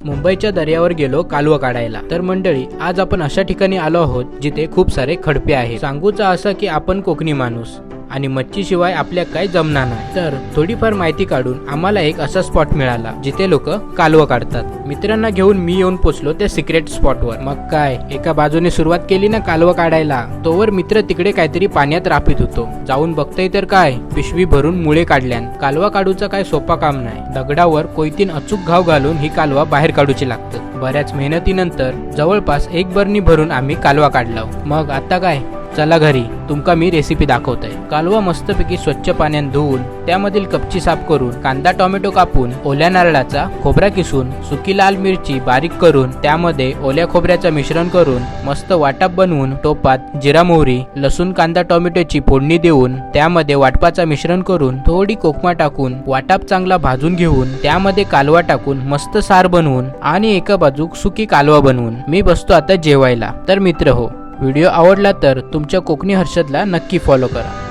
मुंबईच्या दर्यावर गेलो कालवा काढायला। तर मंडळी, आज आपण अशा ठिकाणी आलो आहोत जिथे खूप सारे खडपे आहेत। सांगूचा असं की आपण कोकणी माणूस आणि मच्छी शिवाय आपल्या काय जमणार नाही। तर थोडीफार माहिती काढून आम्हाला एक असा स्पॉट मिळाला जिथे लोक कालवा काढतात। मित्रांना घेऊन मी येऊन पोचलो त्या सिक्रेट स्पॉटवर। मग काय, एका बाजूने सुरुवात केली ना कालवा काढायला, तोवर मित्र तिकडे काहीतरी पाण्यात रापीत होतो। जाऊन बघतोय तर काय, पिशवी भरून मुळे काढल्यान। कालवा काढूचा काय सोपा काम नाही। दगडावर कोयतीन अचूक घाव घालून ही कालवा बाहेर काढूची लागतात। बऱ्याच मेहनतीनंतर जवळपास एक बरणी भरून आम्ही कालवा काढला। मग आता काय, चला घरी तुमका मी रेसिपी दाखवतोय। कालवा मस्तपैकी स्वच्छ पाण्यात धुवून त्यामधील कपची साफ करून, कांदा टोमॅटो कापून, ओल्या नारळाचा खोबरा किसून, सुकी लाल मिरची बारीक करून, त्यामध्ये ओल्या खोबऱ्याचं मिश्रण करून मस्त वाटप बनवून टोपात जिरा मोहरी, लसूण कांदा टोमॅटोची फोडणी देऊन त्यामध्ये वाटपाचं मिश्रण करून थोडी कोकमा टाकून वाटप चांगला भाजून घेऊन त्यामध्ये कालवा टाकून मस्त सार बनवून आणि एका बाजूक सुकी कालवा बनवून मी बसतो आता जेवायला। तर मित्र हो, व्हिडिओ आवडला तर तुमच्या कोकणी हर्षदला नक्की फॉलो करा।